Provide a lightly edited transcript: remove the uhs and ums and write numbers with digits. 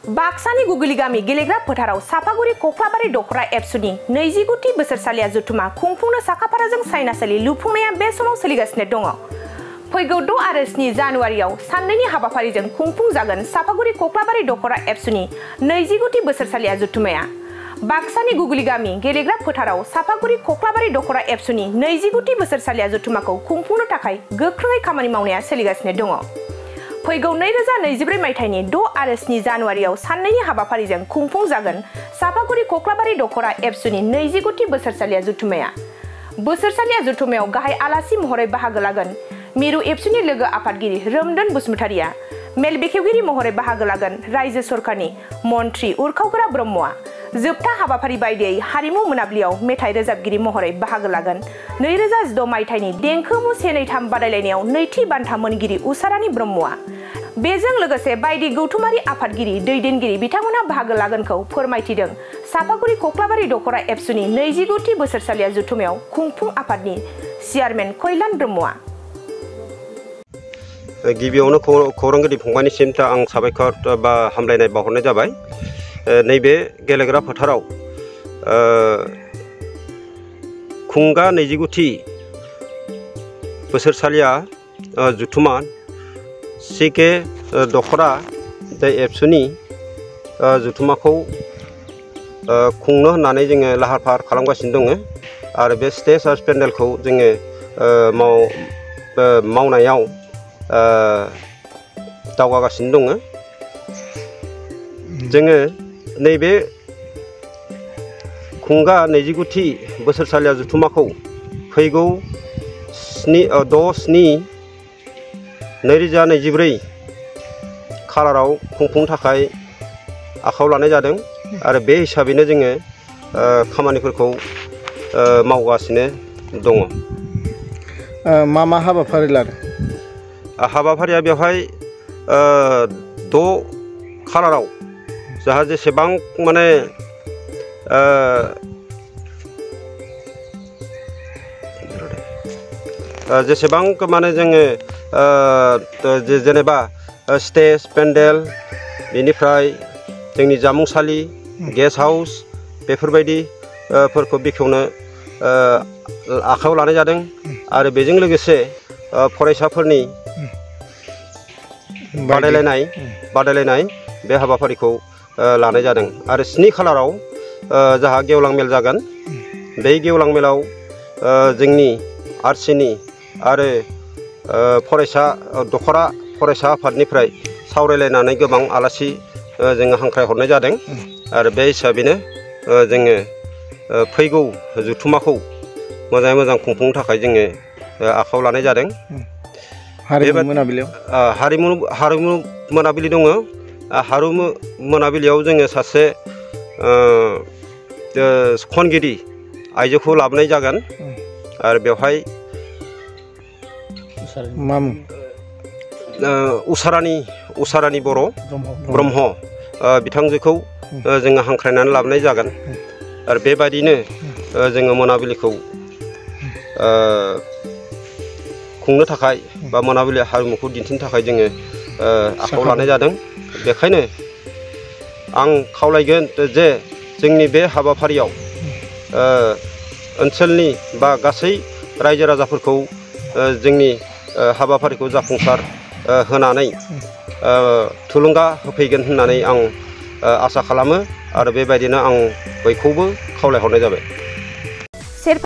बाक्सानि गुगुली गामि गेलेग्रा फोथाराव साफागुरि कख्लाबारि दखरा एबसुनि 29थि बोसोरसालिया जुथुमा खुंफुंनो साखाफाराजों साइनासालि लुफुंनाया बे समाव सोलिगासिनो दङ। फैगौ 6 आरो 7 जानुवारियाव साननैनि हाबाफारिजों खुंफुं जागोन साफागुरि कख्लाबारि दखरा एबसुनि 29थि बोसोरसालिया जुथुमाया। बाक्सानि गुगुली गामि गेलेग्रा फोथाराव साफागुरि कख्लाबारि दखरा एबसुनि 29थि बोसोरसालिया जुथुमाखौ खुंफुंनो थाखाय गोख्रोङै खामानि मावनाया सोलिगासिनो दङ। फैगौ 2024 मायथाइनि 6 आरो 7 जानुवारियाव साननैनि हाबाफारिजों खुंफुं जागोन साफागुरि कख्लाबारि दखरा एबसुनि 29थि बोसोरसालिया जुथुमाया। बोसोरसालिया जुथुमायाव गाहाय आलासि महरै बाहागो लागोन मिरु एबसुनि लोगो आफादगिरि रोमदोन बसुमतारिया। मेल बेखेवगिरि महरै बाहागो लागोन रायजो सरकारनि मन्त्रि उरखावगोरा ब्रह्मआ। जोबथा हाबाफारि बायदियै हारिमु मोनाबिलियाव मेथाइ रोजाबगिरि महरै बाहागो लागोन 2016 मायथाइनि देंखो मु 1-2-3 बादायलायनायाव नैथि बान्था मोनगिरि उसारानि ब्रह्मआ। बेजों लोगोसे बायदि गौथुमारि आफादगिरि दैदेनगिरि बिथांमोनहा बाहागो लागोनखौ फोरमायथिदों साफागुरि कख्लाबारि दखरा एबसुनि 29थि बोसोरसालिया जुथुमायाव खुंफुं आफादनि चेयारमेन कल्याण ब्रह्मआ। गिबियावनो खौरांगिरि फंबायनिसिम आं साबायखर बा हामलायनाय बावहरनाय जाबाय। नैबे गेलेग्रा फोथाराव खुंगा 29थि बोसोरसालिया जुथुमा सिके दखरा एबसुनि जुथुमाखौ खुंनो होननानै जोङो लाहार फाहार खालामगासिनो दङ आरो बे स्टेज आरो पेन्डेलखौ जोङो मावनायाव दावगागासिनो दङ। जोङो नैबे खुंगा 29थि बोसोरसालिया जुथुमाखौ फैगौ 6/7/2024 खालाराव खुंफुंनो थाखाय आखायाव लानाय जादों आरो बे हिसाबैनो जोङो खामानिफोरखौ मावगासिनो दङ। मा मा हाबाफारि लादों? हाबाफारिया बेवहाय 6 खालाराव जाहा जेसेबां माने जेसेबां माने जोङो जेनेबा स्टेज पेन्डेल बेनिफ्राय जोंनि जामुंसालि गेस्ट हाउस बेफोरबायदि फोरखौ बेखेवनो आखायाव लानाय जादों आरो बेजों लोगोसे फरायसाफोरनि बादायलायनाय बे हाबाफारिखौ लानाय जादों आरो 7 खालाराव जाहा गेवलां मेल जागोन। बे गेवलां मेलाव जोंनि आरसिनि आरो फरायसा दखरा फरायसा आफादनिफ्राय सावरायलायनानै गोबां आलासि जोङो हांख्राय हरनाय जादों आरो बे हिसाबैनो जोङो फैगौ जुथुमाखौ मोजाङै मोजां खुंफुंनो थाखाय जोङो आखायाव लानाय जादों। हारिमु मोनाबिलि दङ। हारिमु मोनाबिलियाव जोङो सासे खनगिरि आइजोखौ लाबोनाय जागोन आरो बेवहाय उसारानि बर' ब्रह्म बिथांजोखौ जोङो हांख्रायनानै लाबोनाय जागोन आरो बेबायदिनो जोङो मोनाबिलिखौ खुंनो थाखाय बा मोनाबिलि हारिमुखौ दिन्थिनो थाखाय जोङो आखायाव लानाय जादों। बेखायनो आं खावलायगोन जे जोंनि बे हाबाफारियाव ओनसोलनि बा गासै रायजो राजाफोरखौ जोंनि हाबाफारिखौ जाफुंसार होनानै थुलुंगा होफैगोन होननानै आं आसा खालामो आरो बेबायदिनो आं बयखौबो खावलायहरनाय जाबाय।